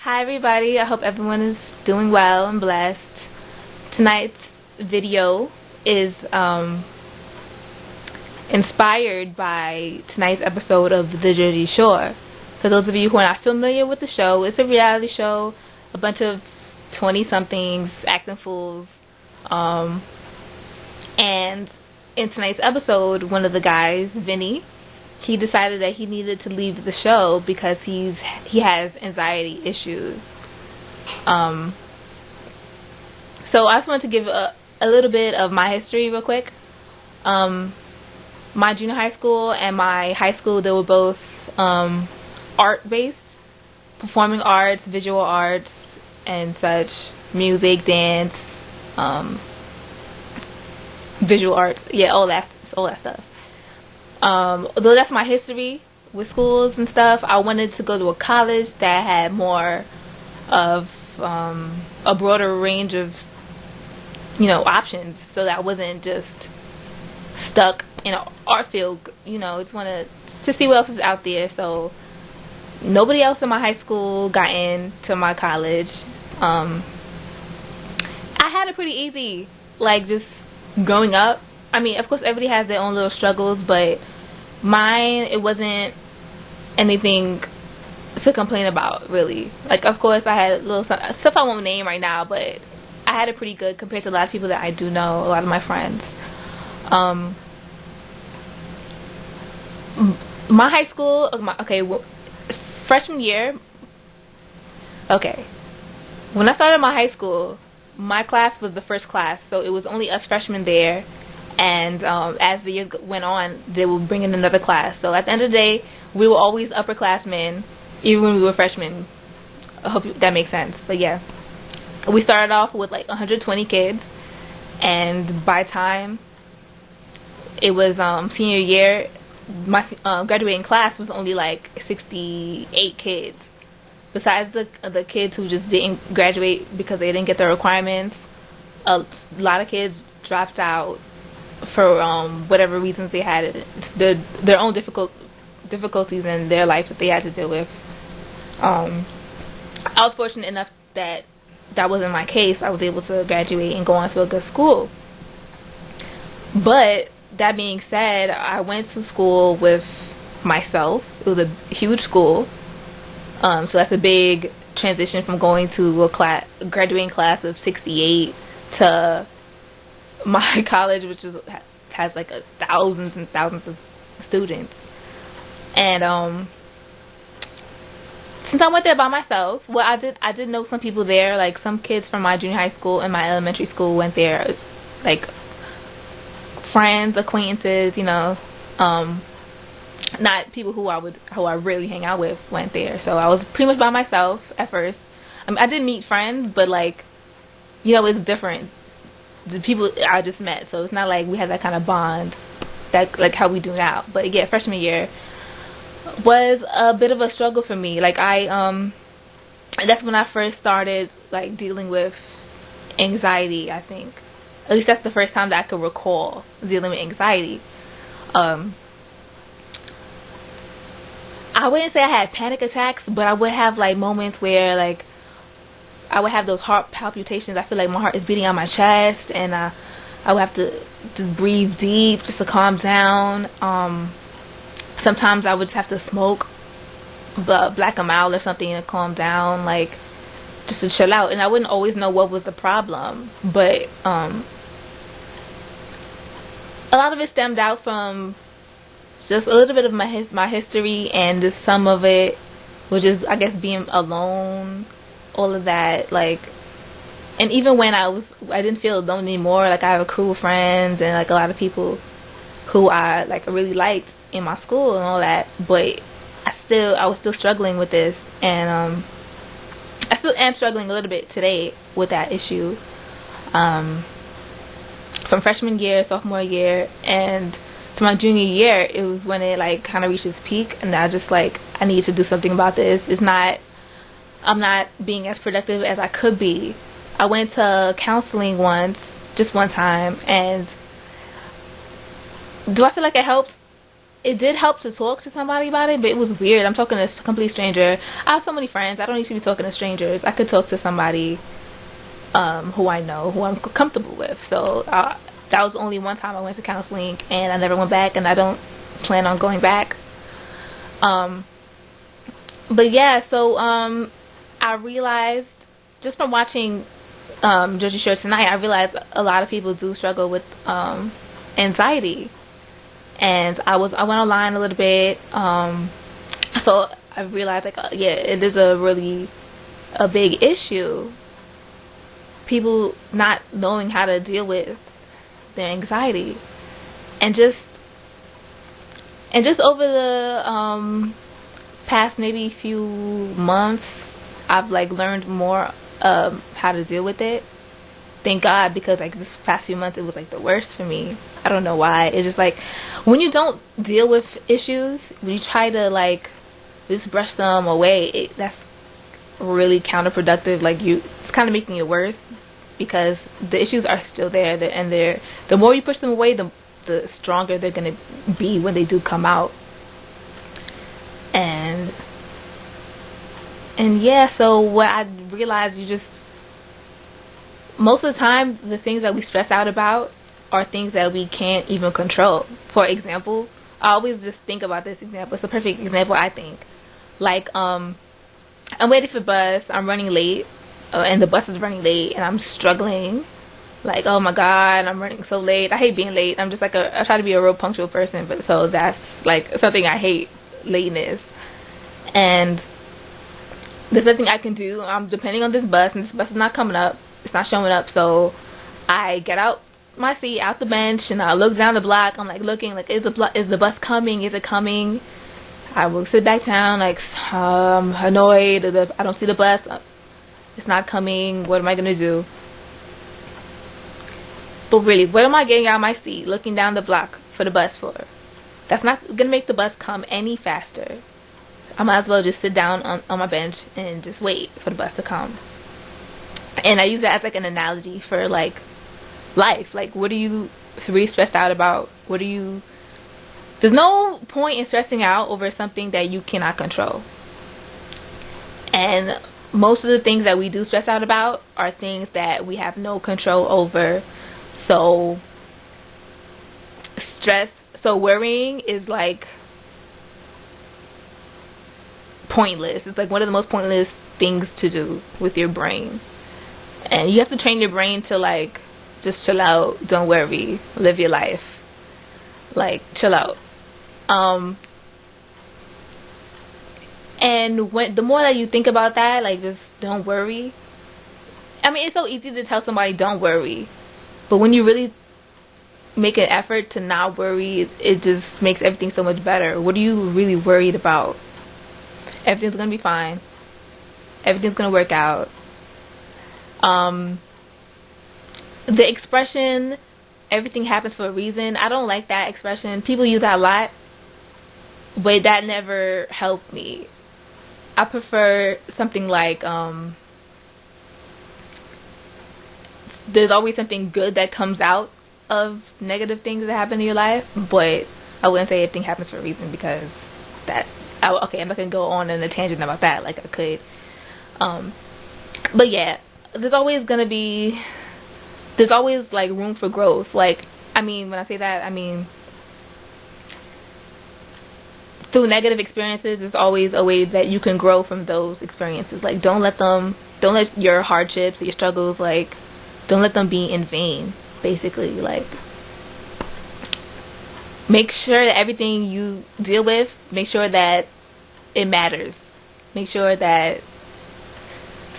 Hi everybody, I hope everyone is doing well and blessed. Tonight's video is inspired by tonight's episode of The Jersey Shore. For those of you who are not familiar with the show, it's a reality show, a bunch of 20-somethings acting fools. And in tonight's episode, one of the guys, Vinny, he decided that he needed to leave the show because he has anxiety issues. So I just wanted to give a little bit of my history real quick. My junior high school and my high school, they were both art-based, performing arts, visual arts, and such, music, dance, visual arts, all that stuff. Although that's my history with schools and stuff, I wanted to go to a college that had more of a broader range of, options, so that I wasn't just stuck in an art field. Just wanted to see what else is out there. So nobody else in my high school got into my college. I had it pretty easy, just growing up. I mean, of course, everybody has their own little struggles, but mine, it wasn't anything to complain about, really. Of course, I had little stuff I won't name right now, but I had it pretty good compared to a lot of people that I do know, a lot of my friends. My high school, freshman year, when I started my high school, my class was the first class, so it was only us freshmen there. And as the year went on, they would bring in another class. So at the end of the day, we were always upperclassmen, even when we were freshmen. I hope that makes sense. But yeah, we started off with 120 kids, and by time it was senior year, my graduating class was only 68 kids. Besides the kids who just didn't graduate because they didn't get their requirements, a lot of kids dropped out for whatever reasons they had, their own difficulties in their life that they had to deal with. I was fortunate enough that wasn't my case. I was able to graduate and go on to a good school. But that being said, I went to school with myself. It was a huge school, so that's a big transition from going to a graduating class of 68 to my college, which has thousands and thousands of students. And since I went there by myself, I did know some people there. Some kids from my junior high school and my elementary school went there, friends, acquaintances, not people who I really hang out with went there. So I was pretty much by myself at first. I did meet friends, but it's different. The people I just met, so it's not like we had that kind of bond that how we do now. But yeah, freshman year was a bit of a struggle for me. That's when I first started dealing with anxiety, I think. At least that's the first time that I could recall dealing with anxiety. I wouldn't say I had panic attacks, but I would have moments where I would have those heart palpitations. I feel like my heart is beating on my chest, and I would have to just breathe deep just to calm down. Sometimes I would just have to smoke black and mild or something to calm down, just to chill out. And I wouldn't always know what was the problem, but a lot of it stemmed out from just a little bit of my history, and just some of it was just, I guess, being alone. All of that, and even when I didn't feel alone anymore. I have a crew of friends and a lot of people who I really liked in my school and all that. But I was still struggling with this, and I still am struggling a little bit today with that issue. From freshman year, sophomore year, and to my junior year, it was when it kind of reached its peak, and I just I need to do something about this. I'm not being as productive as I could be. I went to counseling just one time, and do I feel like it helped? it did help to talk to somebody about it, but it was weird. I'm talking to a complete stranger. I have so many friends. I don't need to be talking to strangers. I could talk to somebody who I know, who I'm comfortable with. So that was only one time I went to counseling, and I never went back, and I don't plan on going back. But yeah, so I realized just from watching Jersey Shore tonight, I realized a lot of people do struggle with anxiety. And I went online a little bit, so I realized, like, it is a big issue. People not knowing how to deal with their anxiety, and just over the past maybe few months, I've like learned more how to deal with it. Thank God, because like this past few months it was like the worst for me. I don't know why. It's just like when you don't deal with issues, when you try to like just brush them away, that's really counterproductive. Like it's kind of making it worse, because the issues are still there, and the more you push them away, the stronger they're going to be when they do come out. And yeah, so what I realized, most of the time, the things that we stress out about are things that we can't even control. For example, I always just think about this example. It's a perfect example, I think. Like, I'm waiting for the bus. I'm running late, and the bus is running late, and I'm struggling. Like, oh my God, I'm running so late. I hate being late. I'm just like I try to be a real punctual person, but so that's like something I hate, lateness. And there's nothing I can do. I'm depending on this bus, and this bus is not coming up. It's not showing up, so I get out my seat, out the bench, and I look down the block. I'm like looking, like, is the bus coming? Is it coming? I will sit back down, like, annoyed. I don't see the bus. It's not coming. What am I gonna do? But really, what am I getting out of my seat, looking down the block for the bus for? That's not gonna make the bus come any faster. I might as well just sit down on my bench and just wait for the bus to come. And I use that as like an analogy for like life. Like, what are you really stressed out about? There's no point in stressing out over something that you cannot control. And most of the things that we do stress out about are things that we have no control over. So worrying is like pointless. It's like one of the most pointless things to do with your brain. And you have to train your brain to like just chill out, don't worry, live your life. Like, chill out. And the more that you think about that, like, just don't worry. I mean, it's so easy to tell somebody don't worry, but when you really make an effort to not worry, it just makes everything so much better. What are you really worried about? Everything's gonna be fine. Everything's gonna work out. The expression, everything happens for a reason, I don't like that expression. People use that a lot, but that never helped me. I prefer something like, there's always something good that comes out of negative things that happen in your life, but I wouldn't say everything happens for a reason, because I'm not going to go on in a tangent about that like I could. But yeah, there's always like room for growth. Like, I mean, when I say that, I mean through negative experiences, there's always a way that you can grow from those experiences. Like, don't let your hardships, your struggles, like, don't let them be in vain, basically. Like, make sure that everything you deal with, make sure that it matters. Make sure that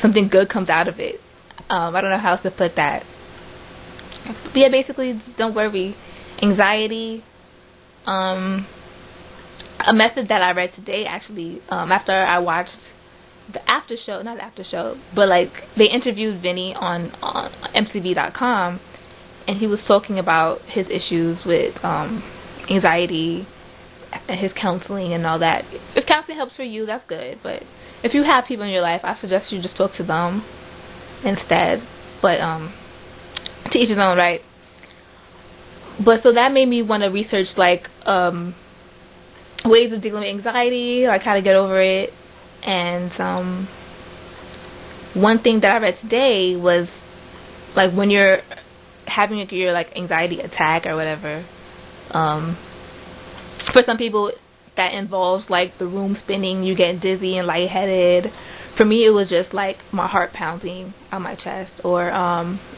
something good comes out of it. I don't know how else to put that. But yeah, basically, don't worry. Anxiety, a method that I read today, actually, after I watched not the after show, but like they interviewed Vinny on MCV.com, and he was talking about his issues with anxiety and his counseling and all that. If counseling helps for you, that's good, but if you have people in your life, I suggest you just talk to them instead. But to each his own, right? But so that made me want to research like ways of dealing with anxiety, like how to get over it. And one thing that I read today was like when you're having your like anxiety attack or whatever, for some people that involves like the room spinning, you get dizzy and lightheaded. For me, it was just like my heart pounding on my chest, or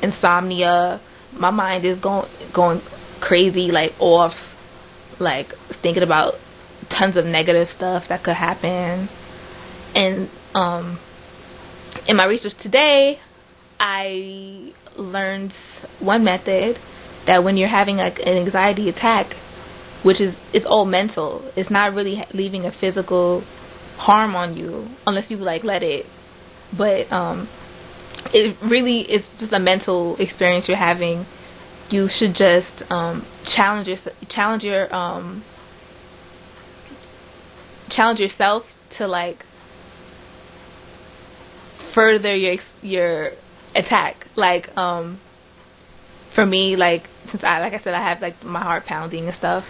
insomnia. My mind is going crazy, like off, like thinking about tons of negative stuff that could happen. And in my research today, I learned one method that when you're having like an anxiety attack, which is, it's all mental, it's not really leaving a physical harm on you unless you like let it, but it really is just a mental experience you're having. You should just challenge yourself to like further your attack. Like for me, like since I said I have like my heart pounding and stuff,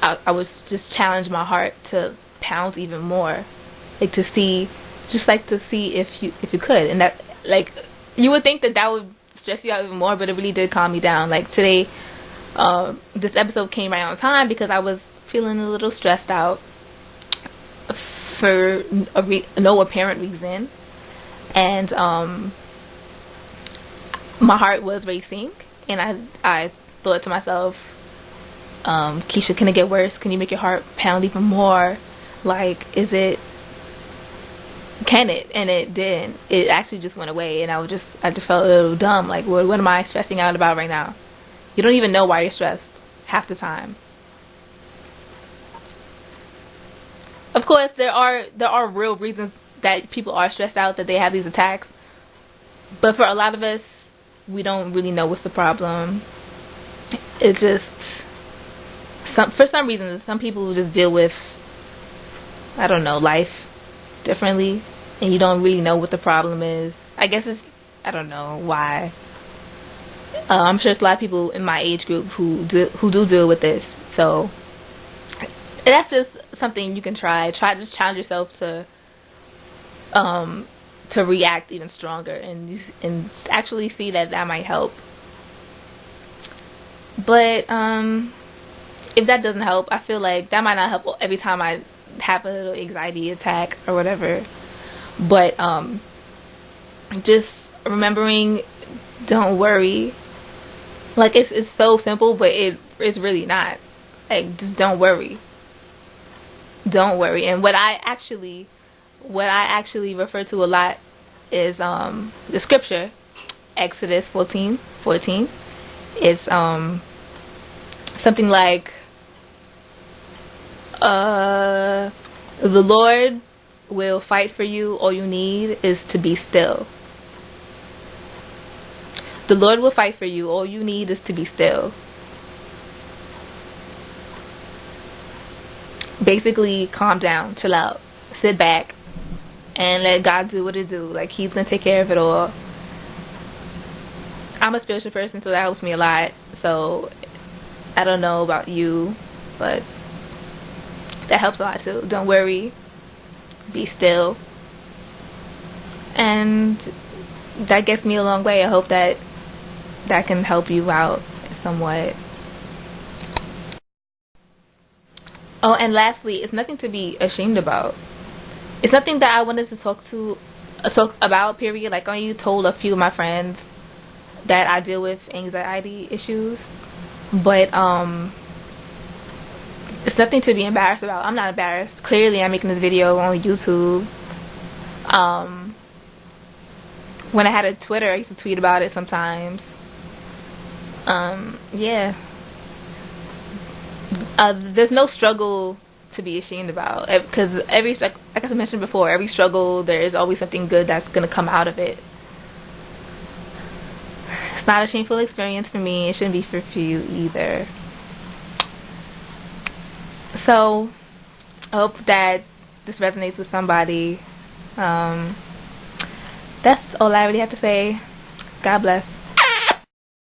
I would just challenge my heart to pound even more, like to see if you could. And that, like, you would think that would stress you out even more, but it really did calm me down. Like today, this episode came right on time because I was feeling a little stressed out for no apparent reason, and my heart was racing, and I thought to myself, Keisha, can it get worse? Can you make your heart pound even more? Like, can it? And it didn't. It actually just went away, and I just felt a little dumb. Like, what am I stressing out about right now? You don't even know why you're stressed half the time. Of course, there are real reasons that people are stressed out, that they have these attacks. But for a lot of us, we don't really know what's the problem. It's just for some reason, some people just deal with, I don't know, life differently, and you don't really know what the problem is. I guess I don't know why. I'm sure there's a lot of people in my age group who do deal with this. So that's just something you can try. Try to challenge yourself to react even stronger and actually see that might help. But if that doesn't help, I feel like that might not help every time I have a little anxiety attack or whatever. But just remembering, don't worry. Like, it's so simple, but it's really not. Like, just don't worry. Don't worry. And what I actually refer to a lot is the scripture, Exodus 14. It's something like, the Lord will fight for you. All you need is to be still. The Lord will fight for you. All you need is to be still. Basically, calm down, chill out, sit back, and let God do what it do. Like, He's going to take care of it all. I'm a spiritual person, so that helps me a lot. So, I don't know about you, but that helps a lot too. Don't worry. Be still. And that gets me a long way. I hope that can help you out somewhat. Oh, and lastly, it's nothing to be ashamed about. It's nothing that I wanted to talk about, period. Like, I only told a few of my friends that I deal with anxiety issues. But it's nothing to be embarrassed about. I'm not embarrassed. Clearly, I'm making this video on YouTube. When I had a Twitter, I used to tweet about it sometimes. Yeah. There's no struggle to be ashamed about, because like I mentioned before, every struggle, there is always something good that's going to come out of it. It's not a shameful experience for me. It shouldn't be for you either. So, I hope that this resonates with somebody. That's all I really have to say. God bless.